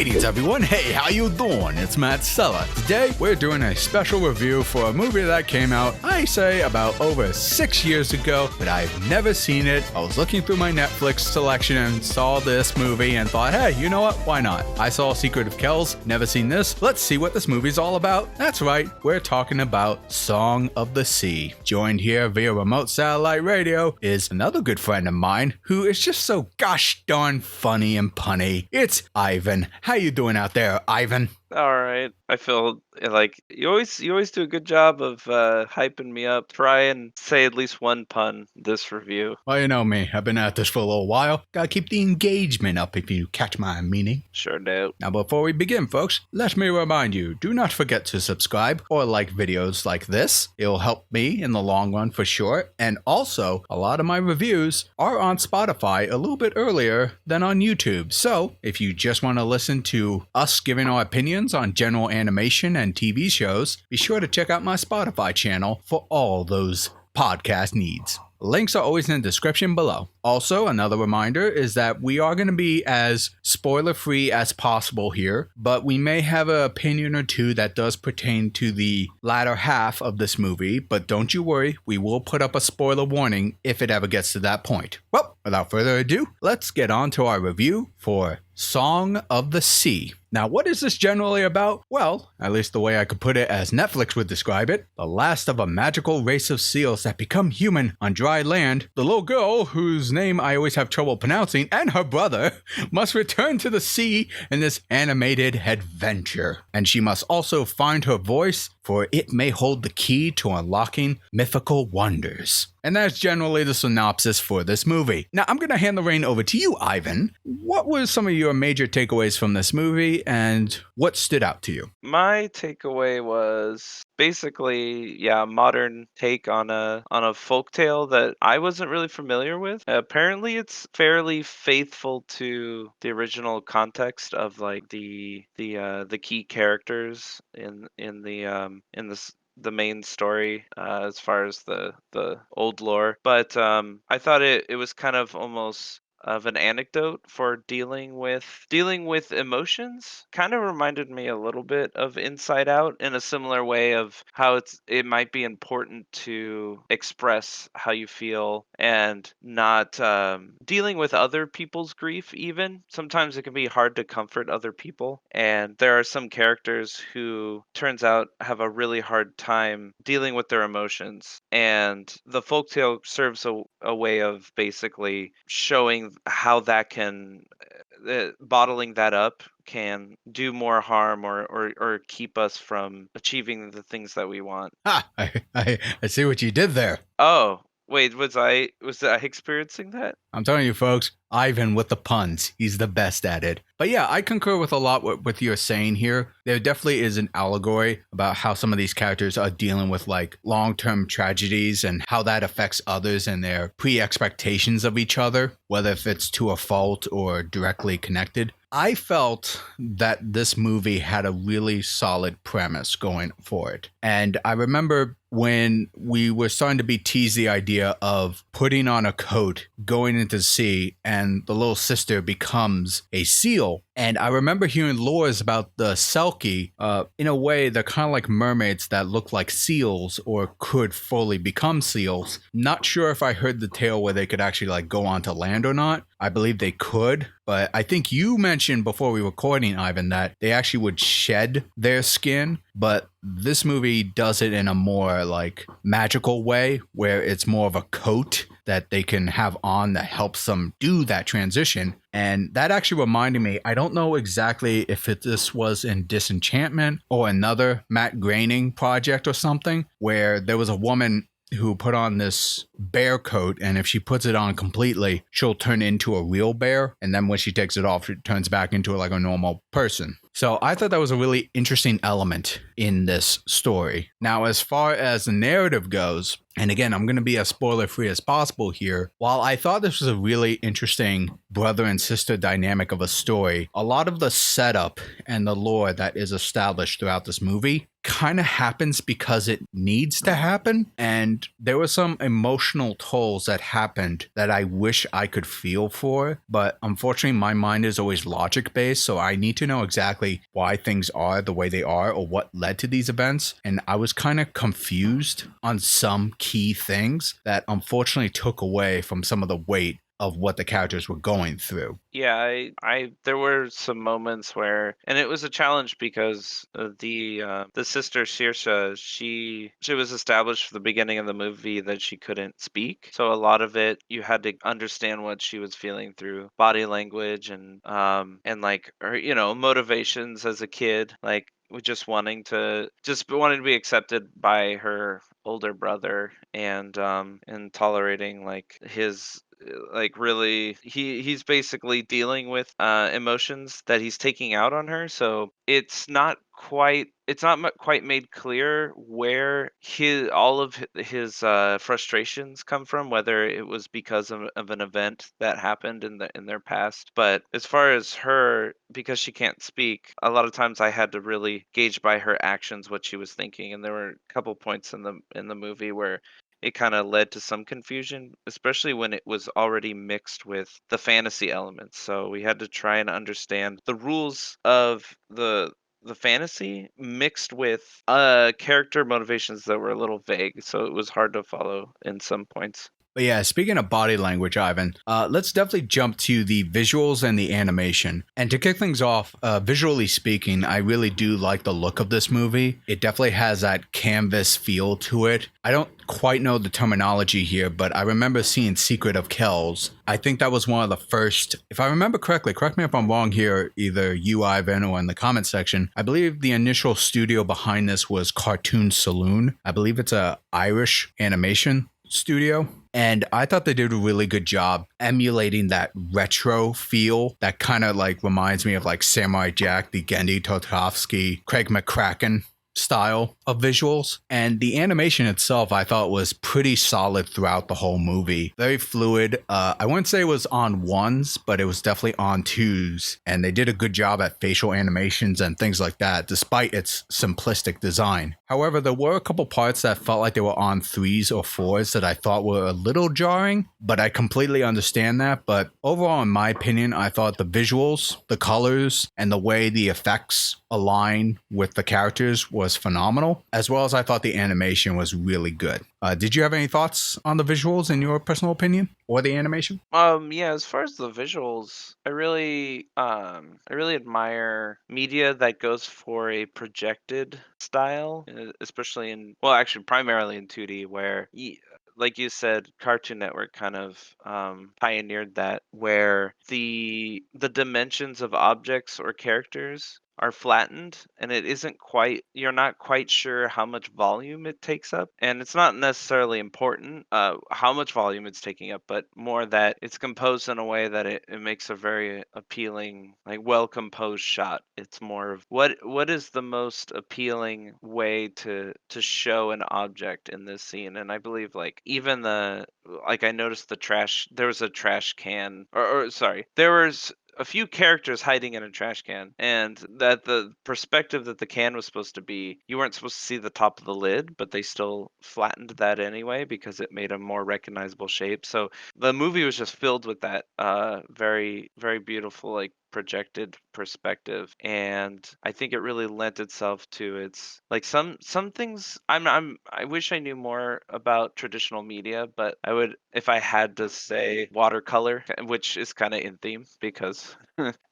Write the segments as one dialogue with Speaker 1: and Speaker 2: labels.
Speaker 1: Greetings everyone, hey, how you doing? It's Matt Sella. Today, we're doing a special review for a movie that came out, I say, about over 6 years ago, but I've never seen it. I was looking through my Netflix selection and saw this movie and thought, hey, you know what, why not? I saw Secret of Kells, never seen this, let's see what this movie's all about. That's right, we're talking about Song of the Sea. Joined here via remote satellite radio is another good friend of mine who is just so gosh darn funny and punny. It's Ivan. How you doing out there, Ivan?
Speaker 2: All right. I feel like you always do a good job of hyping me up. Try and say at least one pun this review.
Speaker 1: Well, you know me. I've been at this for a little while. Gotta keep the engagement up if you catch my meaning.
Speaker 2: Sure do.
Speaker 1: Now, before we begin, folks, let me remind you, do not forget to subscribe or like videos like this. It'll help me in the long run for sure. And also, a lot of my reviews are on Spotify a little bit earlier than on YouTube. So, if you just want to listen to us giving our opinions on general animation and TV shows, be sure to check out my Spotify channel for all those podcast needs. Links are always in the description below. Also, another reminder is that we are going to be as spoiler-free as possible here, but we may have an opinion or two that does pertain to the latter half of this movie, but don't you worry, we will put up a spoiler warning if it ever gets to that point. Well, without further ado, let's get on to our review for Song of the Sea. Now, what is this generally about? Well, at least the way I could put it as Netflix would describe it, the last of a magical race of seals that become human on dry land, the little girl, whose name I always have trouble pronouncing, and her brother, must return to the sea in this animated adventure. And she must also find her voice, for it may hold the key to unlocking mythical wonders. And that's generally the synopsis for this movie. Now, I'm going to hand the reign over to you, Ivan. What were some of your major takeaways from this movie, and what stood out to you?
Speaker 2: My takeaway was basically, a modern take on a folktale that I wasn't really familiar with. Apparently, it's fairly faithful to the original context of like the key characters in the main story as far as the old lore, but I thought it was kind of almost of an anecdote for dealing with emotions. Kind of reminded me a little bit of Inside Out in a similar way of how it might be important to express how you feel and not dealing with other people's grief. Even sometimes it can be hard to comfort other people, and there are some characters who turns out have a really hard time dealing with their emotions, and the folktale serves a way of basically showing how that can bottling that up can do more harm or keep us from achieving the things that we want.
Speaker 1: I see what you did there.
Speaker 2: Oh, wait, was I experiencing that?
Speaker 1: I'm telling you, folks, Ivan with the puns. He's the best at it. But yeah, I concur with a lot what you're saying here. There definitely is an allegory about how some of these characters are dealing with like long-term tragedies and how that affects others and their pre-expectations of each other, whether if it's to a fault or directly connected. I felt that this movie had a really solid premise going for it. And I remember when we were starting to be teased the idea of putting on a coat, going into the sea, and the little sister becomes a seal. And I remember hearing lores about the Selkie. In a way, they're kind of like mermaids that look like seals or could fully become seals. Not sure if I heard the tale where they could actually like go onto land or not. I believe they could, but I think you mentioned before we were recording, Ivan, that they actually would shed their skin, but this movie does it in a more like magical way where it's more of a coat that they can have on that helps them do that transition. And that actually reminded me, I don't know exactly if this was in Disenchantment or another Matt Groening project or something, where there was a woman who put on this bear coat, and if she puts it on completely, she'll turn into a real bear, and then when she takes it off, it turns back into like a normal person. So I thought that was a really interesting element in this story. Now, as far as the narrative goes, and again, I'm going to be as spoiler-free as possible here, while I thought this was a really interesting brother and sister dynamic of a story, a lot of the setup and the lore that is established throughout this movie kind of happens because it needs to happen. And there were some emotional tolls that happened that I wish I could feel for. But unfortunately, my mind is always logic based. So I need to know exactly why things are the way they are or what led to these events. And I was kind of confused on some key things that unfortunately took away from some of the weight of what the characters were going through.
Speaker 2: Yeah, there were some moments where, and it was a challenge because the sister Saoirse, she was established from the beginning of the movie that she couldn't speak, so a lot of it you had to understand what she was feeling through body language and like her, motivations as a kid, like with just wanting to be accepted by her older brother and tolerating like his like really he's basically dealing with emotions that he's taking out on her, so it's not quite made clear where his all of his frustrations come from, whether it was because of an event that happened in their past. But as far as her, because she can't speak, a lot of times I had to really gauge by her actions what she was thinking, and there were a couple points in the movie where it kind of led to some confusion, especially when it was already mixed with the fantasy elements. So we had to try and understand the rules of the fantasy mixed with character motivations that were a little vague. So it was hard to follow in some points.
Speaker 1: But yeah, speaking of body language, Ivan, let's definitely jump to the visuals and the animation. And to kick things off, visually speaking, I really do like the look of this movie. It definitely has that canvas feel to it. I don't quite know the terminology here, but I remember seeing Secret of Kells. I think that was one of the first, if I remember correctly, correct me if I'm wrong here, either you, Ivan, or in the comment section. I believe the initial studio behind this was Cartoon Saloon. I believe it's a Irish animation studio. And I thought they did a really good job emulating that retro feel that kind of like reminds me of like Samurai Jack, the Gendy Tartakovsky, Craig McCracken style of visuals. And the animation itself, I thought was pretty solid throughout the whole movie. Very fluid. I wouldn't say it was on ones, but it was definitely on twos. And they did a good job at facial animations and things like that, despite its simplistic design. However, there were a couple parts that felt like they were on threes or fours that I thought were a little jarring, but I completely understand that. But overall, in my opinion, I thought the visuals, the colors, and the way the effects align with the characters was phenomenal, as well as I thought the animation was really good. Did you have any thoughts on the visuals in your personal opinion or the animation?
Speaker 2: Yeah, as far as the visuals, I really admire media that goes for a projected style, especially actually primarily in 2D, where like you said, Cartoon Network kind of pioneered that, where the dimensions of objects or characters are flattened, and you're not quite sure how much volume it takes up, and it's not necessarily important how much volume it's taking up, but more that it's composed in a way that it makes a very appealing, like well composed shot. It's more of what is the most appealing way to show an object in this scene. And I believe like even I noticed there was a trash can, or sorry, there was a few characters hiding in a trash can, and that the perspective that the can was supposed to be, you weren't supposed to see the top of the lid, but they still flattened that anyway because it made a more recognizable shape. So the movie was just filled with that very, very beautiful, like projected perspective, and I think it really lent itself to its like some things. I wish I knew more about traditional media, but I would, if I had to say, watercolor, which is kind of in theme because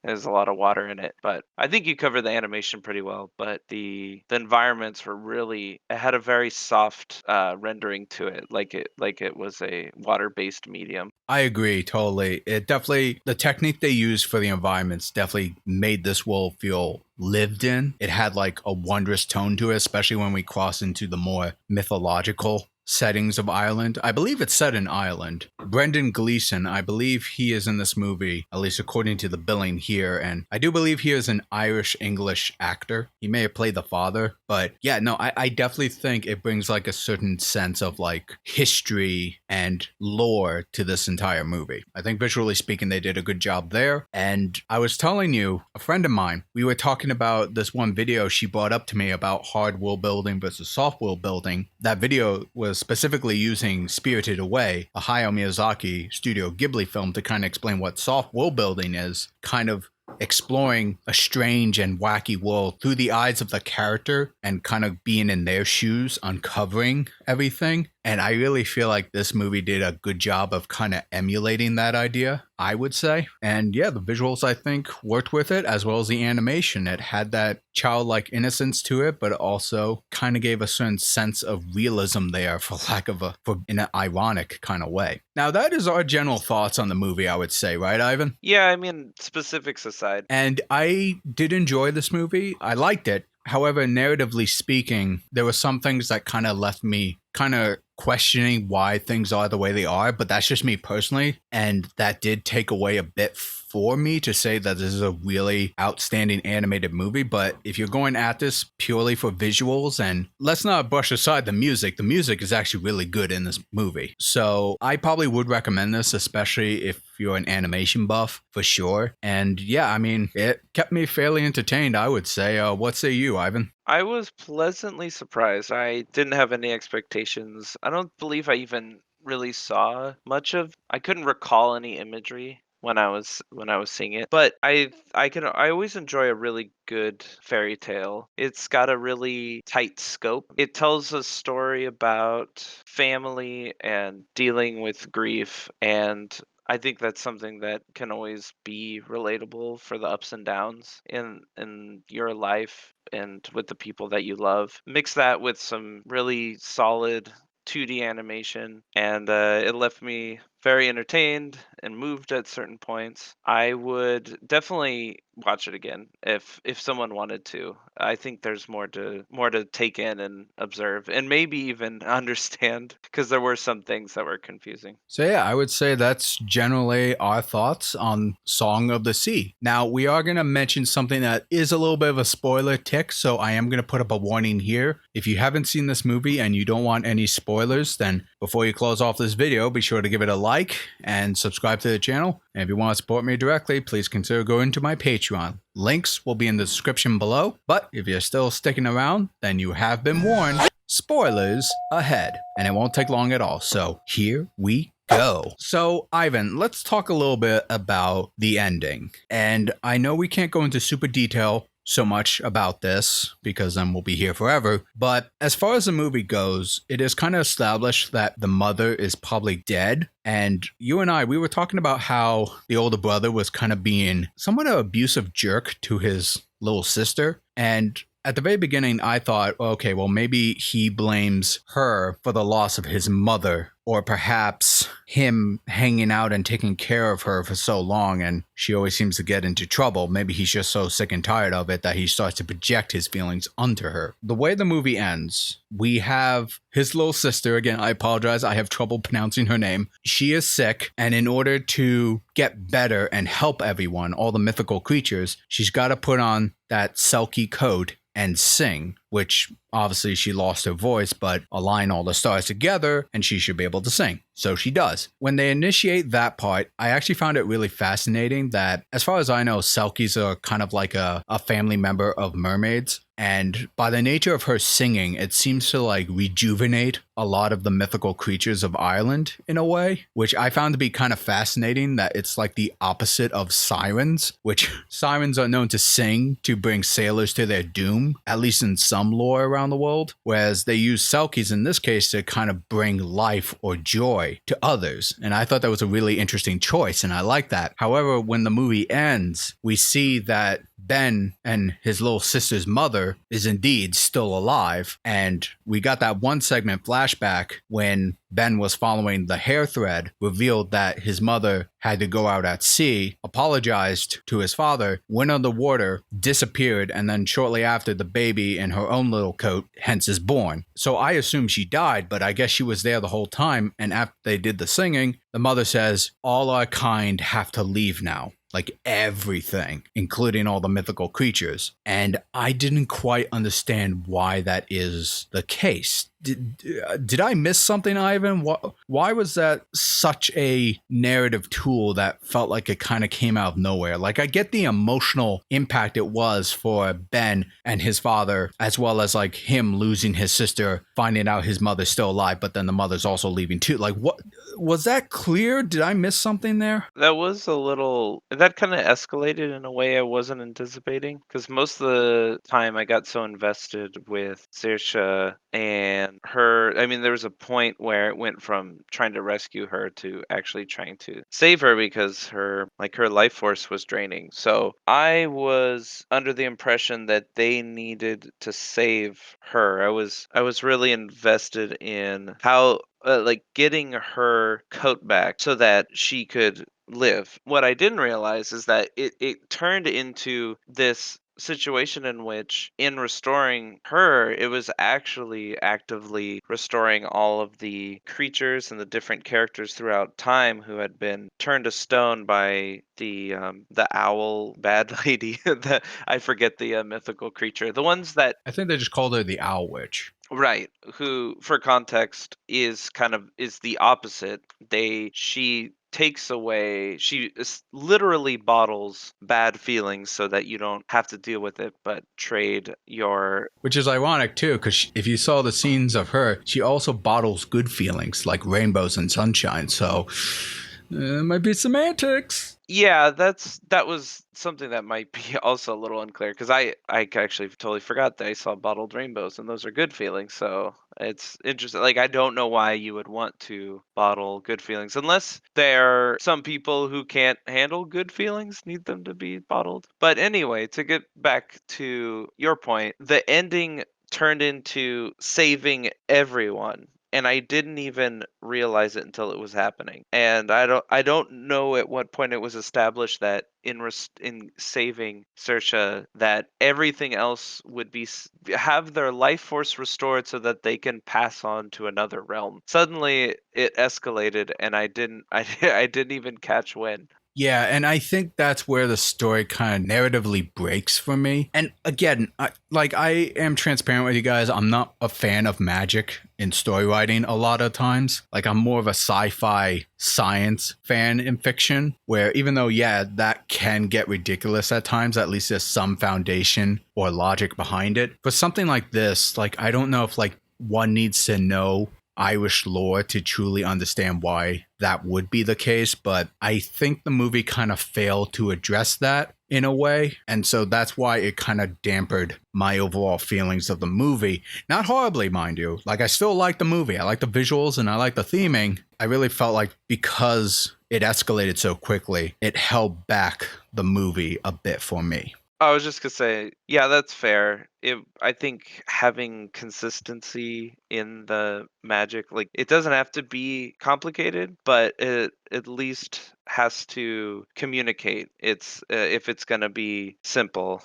Speaker 2: there's a lot of water in it. But I think you covered the animation pretty well. But the environments were really, it had a very soft rendering to it, like it was a water-based medium.
Speaker 1: I agree totally. It definitely, the technique they used for the environments definitely made this world feel lived in. It had like a wondrous tone to it, especially when we cross into the more mythological settings of Ireland. I believe it's set in Ireland. Brendan Gleeson, I believe he is in this movie, at least according to the billing here, and I do believe he is an Irish-English actor. He may have played the father, but yeah, no, I definitely think it brings like a certain sense of like history and lore to this entire movie. I think visually speaking, they did a good job there. And I was telling you, a friend of mine, we were talking about this one video she brought up to me about hard world building versus soft world building. That video was specifically using Spirited Away, a Hayao Miyazaki Studio Ghibli film, to kind of explain what soft world building is, kind of exploring a strange and wacky world through the eyes of the character and kind of being in their shoes, uncovering everything. And I really feel like this movie did a good job of kind of emulating that idea, I would say. And yeah, the visuals, I think, worked with it, as well as the animation. It had that childlike innocence to it, but also kind of gave a certain sense of realism there, in an ironic kind of way. Now, that is our general thoughts on the movie, I would say, right, Ivan?
Speaker 2: Yeah, I mean, specifics aside.
Speaker 1: And I did enjoy this movie. I liked it. However, narratively speaking, there were some things that kind of left me kind of questioning why things are the way they are, but that's just me personally. And that did take away a bit for me to say that this is a really outstanding animated movie. But if you're going at this purely for visuals, and let's not brush aside the music is actually really good in this movie. So I probably would recommend this, especially if you're an animation buff, for sure. And yeah, I mean, it kept me fairly entertained, I would say. What say you, Ivan?
Speaker 2: I was pleasantly surprised. I didn't have any expectations. I don't believe I even really saw much of. I couldn't recall any imagery when I was seeing it. But I always enjoy a really good fairy tale. It's got a really tight scope. It tells a story about family and dealing with grief, and I think that's something that can always be relatable for the ups and downs in your life and with the people that you love. Mix that with some really solid 2D animation, and it left me very entertained and moved at certain points. I would definitely watch it again if someone wanted to. I think there's more to take in and observe, and maybe even understand, because there were some things that were confusing.
Speaker 1: So yeah, I would say that's generally our thoughts on Song of the Sea. Now, we are going to mention something that is a little bit of a spoiler tick, so I am going to put up a warning here. If you haven't seen this movie and you don't want any spoilers, then before you close off this video, be sure to give it a like and subscribe to the channel. And if you want to support me directly, please consider going to my Patreon. Links will be in the description below. But if you're still sticking around, then you have been warned. Spoilers ahead. And it won't take long at all. So here we go. So, Ivan, let's talk a little bit about the ending. And I know we can't go into super detail so much about this because then we'll be here forever. But as far as the movie goes, it is kind of established that the mother is probably dead. And you and I, we were talking about how the older brother was kind of being somewhat of an abusive jerk to his little sister. And at the very beginning, I thought, okay, well, maybe he blames her for the loss of his mother, or perhaps him hanging out and taking care of her for so long and she always seems to get into trouble. Maybe he's just so sick and tired of it that he starts to project his feelings onto her. The way the movie ends, we have his little sister. Again, I apologize, I have trouble pronouncing her name. She is sick, and in order to get better and help everyone, all the mythical creatures, she's got to put on that Selkie coat and sing, which obviously she lost her voice, but align all the stars together and she should be able to sing. So she does. When they initiate that part, I actually found it really fascinating that, as far as I know, Selkies are kind of like a family member of mermaids. And by the nature of her singing, it seems to like rejuvenate a lot of the mythical creatures of Ireland in a way, which I found to be kind of fascinating, that it's like the opposite of sirens, which sirens are known to sing to bring sailors to their doom, at least in some lore around the world, whereas they use Selkies in this case to kind of bring life or joy to others. And I thought that was a really interesting choice, and I like that. However, when the movie ends, we see that Ben and his little sister's mother is indeed still alive. And we got that one segment flashback when Ben was following the hair thread, revealed that his mother had to go out at sea, apologized to his father, went underwater, disappeared, and then shortly after, the baby in her own little coat, hence is born. So I assume she died, but I guess she was there the whole time. And after they did the singing, the mother says, "All our kind have to leave now." Like everything, including all the mythical creatures. And I didn't quite understand why that is the case. Did I miss something, Ivan? Why was that such a narrative tool that felt like it kind of came out of nowhere? Like, I get the emotional impact it was for Ben and his father, as well as like him losing his sister, finding out his mother's still alive, but then the mother's also leaving too. Like, what was that clear? Did I miss something there?
Speaker 2: That was a little, that kind of escalated in a way I wasn't anticipating because most of the time I got so invested with Saoirse and her. I mean, there was a point where it went from trying to rescue her to actually trying to save her because her life force was draining. So I was under the impression that they needed to save her. I was really invested in how like getting her coat back so that she could live. What I didn't realize is that it turned into this situation in which, in restoring her, it was actually actively restoring all of the creatures and the different characters throughout time who had been turned to stone by the owl bad lady. The I forget the mythical creature. The ones that
Speaker 1: I think they just called her the Owl Witch.
Speaker 2: Right, who for context is the opposite. She takes away, literally bottles bad feelings so that you don't have to deal with it, but trade your.
Speaker 1: Which is ironic too, because if you saw the scenes of her, she also bottles good feelings like rainbows and sunshine. So it might be semantics.
Speaker 2: Yeah, that was something that might be also a little unclear because I actually totally forgot that I saw bottled rainbows and those are good feelings. So it's interesting. Like, I don't know why you would want to bottle good feelings unless there are some people who can't handle good feelings, need them to be bottled. But anyway, to get back to your point, the ending turned into saving everyone, and I didn't even realize it until it was happening. And I don't know at what point it was established that in saving Saoirse, that everything else would have their life force restored so that they can pass on to another realm. Suddenly it escalated, and I didn't even catch when.
Speaker 1: Yeah, and I think that's where the story kind of narratively breaks for me. And again, I am transparent with you guys. I'm not a fan of magic in story writing a lot of times. Like, I'm more of a sci-fi science fan in fiction, where even though, yeah, that can get ridiculous at times, at least there's some foundation or logic behind it. For something like this, like, I don't know if like one needs to know Irish lore to truly understand why that would be the case, but I think the movie kind of failed to address that in a way, and so that's why it kind of dampened my overall feelings of the movie. Not horribly, mind you. Like, I still like the movie. I like the visuals and I like the theming. I really felt like because it escalated so quickly, it held back the movie a bit for me.
Speaker 2: I was just gonna say, yeah, that's fair. I think having consistency in the magic, like, it doesn't have to be complicated, but it at least has to communicate. It's if it's gonna be simple,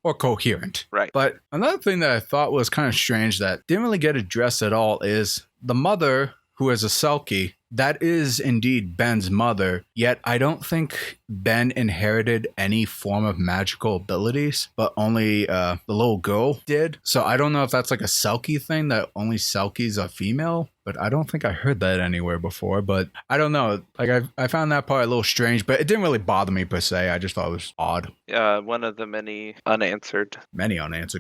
Speaker 1: Or coherent.
Speaker 2: right?
Speaker 1: But another thing that I thought was kind of strange that didn't really get addressed at all is the mother, who is a Selkie. That is indeed Ben's mother, yet I don't think Ben inherited any form of magical abilities, but only the little girl did. So I don't know if that's like a Selkie thing, that only Selkies are female, but I don't think I heard that anywhere before. But I don't know. Like, I found that part a little strange, but it didn't really bother me per se. I just thought it was odd.
Speaker 2: One of the
Speaker 1: Many unanswered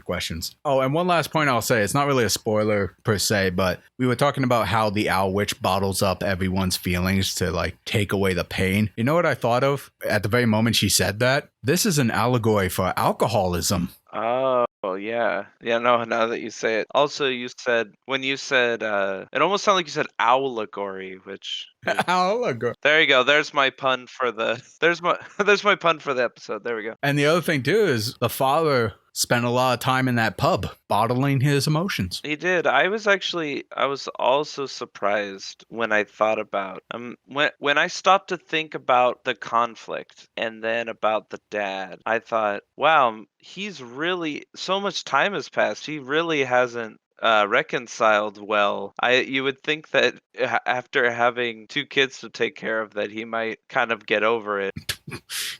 Speaker 1: questions. Oh, and one last point I'll say, it's not really a spoiler per se, but we were talking about how the Owl Witch bottles up everyone's feelings to like take away the pain. You know what I thought of at the very moment she said that? This is an allegory for alcoholism.
Speaker 2: Oh, yeah. Yeah, no, now that you say it. Also, you said, when you said, it almost sounded like you said allegory, which
Speaker 1: Allegory.
Speaker 2: There you go. There's my pun for the. There's my pun for the episode. There we go.
Speaker 1: And the other thing too is the father spent a lot of time in that pub bottling his emotions.
Speaker 2: He did. I was also surprised when I thought about when I stopped to think about the conflict and then about the dad. I thought, wow, he's really so much time has passed. He really hasn't reconciled well. You would think that after having two kids to take care of, that he might kind of get over it.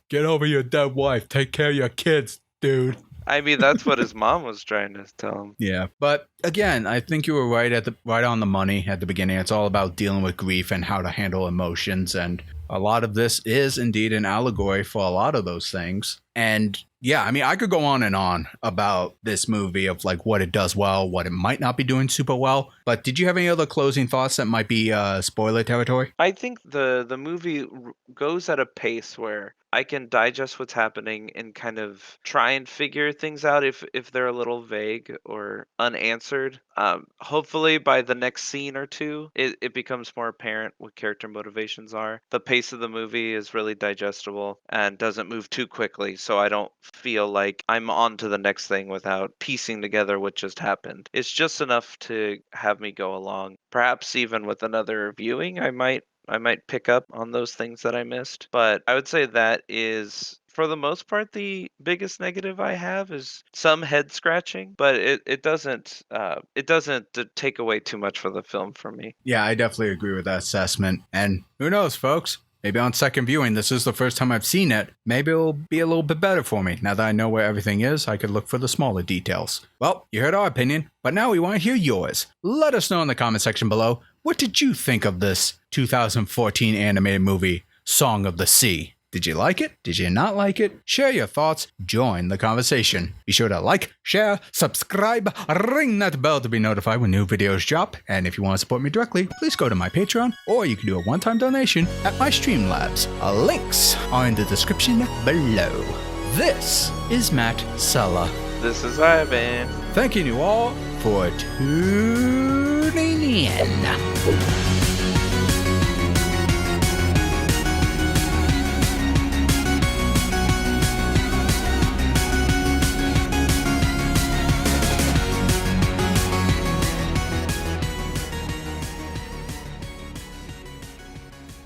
Speaker 1: Get over your dead wife. Take care of your kids, dude.
Speaker 2: I mean, that's what his mom was trying to tell him.
Speaker 1: Yeah, but again, I think you were right on the money at the beginning. It's all about dealing with grief and how to handle emotions, and a lot of this is indeed an allegory for a lot of those things. And yeah, I mean, I could go on and on about this movie of like what it does well, what it might not be doing super well. But did you have any other closing thoughts that might be spoiler territory?
Speaker 2: I think the movie goes at a pace where I can digest what's happening and kind of try and figure things out if they're a little vague or unanswered. Hopefully by the next scene or two, it becomes more apparent what character motivations are. The pace of the movie is really digestible and doesn't move too quickly, so I don't feel like I'm on to the next thing without piecing together what just happened. It's just enough to have me go along. Perhaps even with another viewing, I might pick up on those things that I missed. But I would say that is, for the most part, the biggest negative I have is some head scratching, but it doesn't take away too much for the film for me.
Speaker 1: Yeah, I definitely agree with that assessment. And who knows, folks? Maybe on second viewing, this is the first time I've seen it. Maybe it'll be a little bit better for me. Now that I know where everything is, I could look for the smaller details. Well, you heard our opinion, but now we want to hear yours. Let us know in the comment section below. What did you think of this 2014 animated movie, Song of the Sea? Did you like it? Did you not like it? Share your thoughts. Join the conversation. Be sure to like, share, subscribe, ring that bell to be notified when new videos drop. And if you want to support me directly, please go to my Patreon, or you can do a one-time donation at my Streamlabs. Links are in the description below. This is Matt Sella.
Speaker 2: This is Ivan.
Speaker 1: Thanking you all for tuning in.